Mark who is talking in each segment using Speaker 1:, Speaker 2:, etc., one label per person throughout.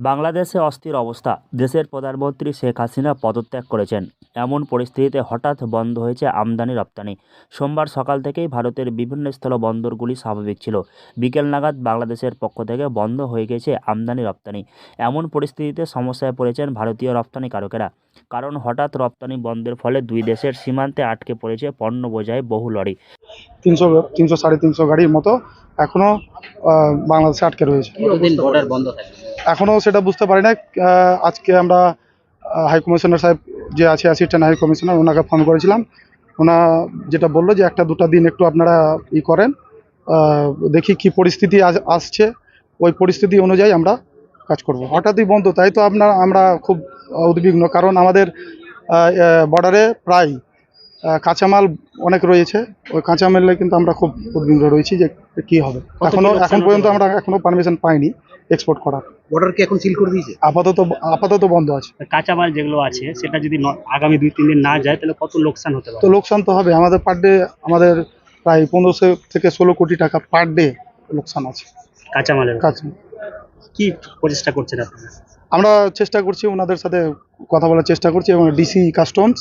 Speaker 1: বাংলাদেশে অস্থির অবস্থা। দেশের প্রধানমন্ত্রী শেখ হাসিনা পদত্যাগ করেছেন। এমন পরিস্থিতিতে হঠাৎ বন্ধ হয়েছে আমদানি রপ্তানি। সোমবার সকাল থেকেই ভারতের বিভিন্ন স্থলবন্দরগুলি স্বাভাবিক ছিল। বিকেল নাগাদ বাংলাদেশের পক্ষ থেকে বন্ধ হয়ে গেছে আমদানি রপ্তানি। এমন পরিস্থিতিতে সমস্যায় পড়েছেন ভারতীয় রপ্তানিকারকেরা। কারণ হঠাৎ রপ্তানি বন্ধের ফলে দুই দেশের সীমান্তে আটকে পড়েছে পণ্য বোঝাই বহু লরি।
Speaker 2: 300 350 গাড়ির মতো এখনো বাংলাদেশে আটকে রয়েছে।
Speaker 3: কতদিন বর্ডার বন্ধ থাকে?
Speaker 2: এখনো সেটা বুঝতে পারি না। আজকে আমরা হাই কমিশনার সাহেব যে আছে, অ্যাসিস্ট্যান্ট হাই কমিশনার, ওনাকে ফোন করেছিলাম। ওনা যেটা বললো যে 1-2টা দিন একটু আপনারা করেন, দেখি কি পরিস্থিতি আসছে, ওই পরিস্থিতি অনুযায়ী আমরা কাজ করব। হঠাৎই বন্ধ, তাই তো আমরা খুব উদ্বিগ্ন, কারণ আমাদের বর্ডারে প্রায় কাঁচামাল অনেক রয়েছে। ওই কাঁচামালে কিন্তু আমরা খুব উদ্বিগ্ন রয়েছি যে কি হবে। এখন পর্যন্ত আমরা এখনো পারমিশন পাইনি এক্সপোর্ট করার।
Speaker 3: বর্ডার কি এখন সিল করে দিয়েছে?
Speaker 2: আপাতত বন্ধ আছে।
Speaker 4: কাঁচামাল যেগুলো আছে সেটা যদি আগামী 2-3 দিন না যায় তাহলে কত লোকসান হতে পারে?
Speaker 2: তো লোকসান তো হবে আমাদের পার ডে, আমাদের প্রায় 15 থেকে 16 কোটি টাকা পার ডে লোকসান আছে
Speaker 4: কাঁচামালের
Speaker 2: কাছে।
Speaker 4: কি প্রচেষ্টা করছেন আপনারা?
Speaker 2: আমরা চেষ্টা করছি, ওনাদের সাথে কথা বলার চেষ্টা করছি, এবং ডিসি কাস্টমস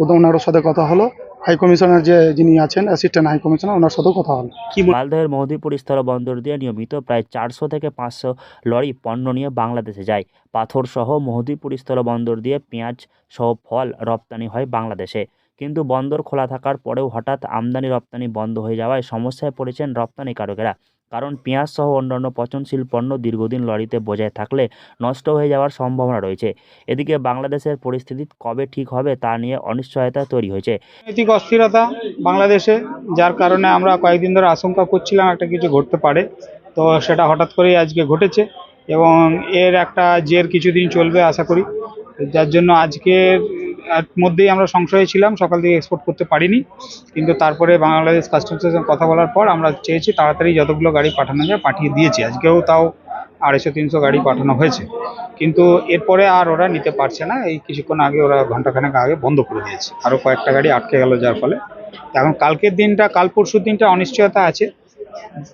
Speaker 2: ওনার সাথে কথা হলো। হাই কমিশনার যিনি আছেন, অ্যাসিস্ট্যান্ট হাই কমিশনার, ওনার সাথেও কথা হলো।
Speaker 1: মালদহের মহদীপুর স্থলবন্দর দিয়ে নিয়মিত প্রায় 400 থেকে 500 লরি পণ্য নিয়ে বাংলাদেশে যায়। পাথর সহ মহদীপুর স্থলবন্দর দিয়ে পেঁয়াজ সহ ফল রপ্তানি হয় বাংলাদেশে। কিন্তু বন্দর খোলা থাকার পরেও হঠাৎ আমদানি রপ্তানি বন্ধ হয়ে যাওয়ায় সমস্যায় পড়েছেন রপ্তানিকারকেরা। কারণ পেঁয়াজ সহ অন্যান্য পচনশীল পণ্য দীর্ঘদিন লরিতে বোঝায় থাকলে নষ্ট হয়ে যাওয়ার সম্ভাবনা রয়েছে। এদিকে বাংলাদেশের পরিস্থিতি কবে ঠিক হবে তা নিয়ে অনিশ্চয়তা তৈরি হয়েছে।
Speaker 5: রাজনৈতিক অস্থিরতা বাংলাদেশে, যার কারণে আমরা কয়েকদিন ধরে আশঙ্কা করছিলাম একটা কিছু ঘটতে পারে। তো সেটা হঠাৎ করেই আজকে ঘটেছে, এবং এর একটা জের কিছুদিন চলবে আশা করি। যার জন্য আজকের মধ্যেই আমরা সংশয়ে ছিলাম, সকাল থেকে এক্সপোর্ট করতে পারিনি। কিন্তু তারপরে বাংলাদেশ কাস্টমসের সঙ্গে কথা বলার পর আমরা চেয়েছি তাড়াতাড়ি যতগুলো গাড়ি পাঠানো যায় পাঠিয়ে দিয়েছি। আজকেও তাও 250-300 গাড়ি পাঠানো হয়েছে, কিন্তু এরপরে আর ওরা নিতে পারছে না। এই কিছুক্ষণ আগে ওরা ঘন্টাখানেক আগে বন্ধ করে দিয়েছে, আরও কয়েকটা গাড়ি আটকে গেল, যার ফলে এখন কাল পরশুর দিনটা অনিশ্চয়তা আছে।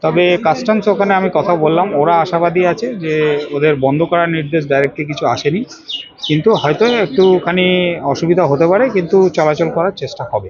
Speaker 5: তবে কাস্টমস ওখানে আমি কথা বললাম, ওরা আশাবাদী আছে যে ওদের বন্ধ করার নির্দেশ ডাইরেক্টলি কিছু আসেনি, কিন্তু হয়তো একটুখানি অসুবিধা হতে পারে, কিন্তু চলাচল করার চেষ্টা হবে।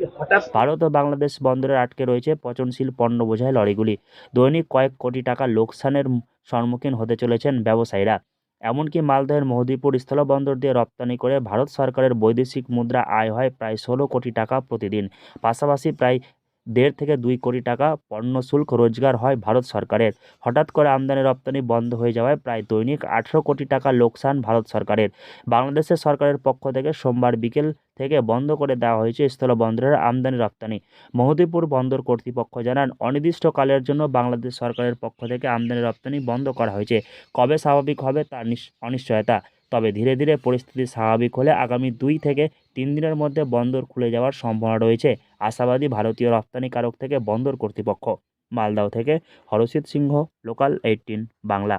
Speaker 1: ভারত ও বাংলাদেশ বন্দরে আটকে রয়েছে পচনশীল পণ্য বোঝাই লরিগুলি। দৈনিক কয়েক কোটি টাকা লোকসানের সম্মুখীন হতে চলেছেন ব্যবসায়ীরা। এমনকি মালদহের মহদীপুর স্থলবন্দর দিয়ে রপ্তানি করে ভারত সরকারের বৈদেশিক মুদ্রা আয় হয় প্রায় 16 কোটি টাকা প্রতিদিন। পাশাপাশি প্রায় 1.5 থেকে 2 কোটি টাকা পণ্য শুল্ক রোজগার হয় ভারত সরকারের। হঠাৎ করে আমদানি রপ্তানি বন্ধ হয়ে যাওয়ায় প্রায় দৈনিক 18 কোটি টাকা লোকসান ভারত সরকারের। বাংলাদেশের সরকারের পক্ষ থেকে সোমবার বিকেল থেকে বন্ধ করে দেওয়া হয়েছে স্থলবন্দরের আমদানি রপ্তানি। মহদীপুর বন্দর কর্তৃপক্ষ জানান, অনির্দিষ্টকালের জন্য বাংলাদেশ সরকারের পক্ষ থেকে আমদানি রপ্তানি বন্ধ করা হয়েছে। কবে স্বাভাবিক হবে তার অনিশ্চয়তা। তবে ধীরে ধীরে পরিস্থিতি স্বাভাবিক হলে আগামী 2 থেকে 3 দিনের মধ্যে বন্দর খুলে যাওয়ার সম্ভাবনা রয়েছে, আশাবাদী ভারতীয় রপ্তানিকারক থেকে বন্দর কর্তৃপক্ষ। মালদহ থেকে হরষিত সিংহ, লোকাল 18 বাংলা।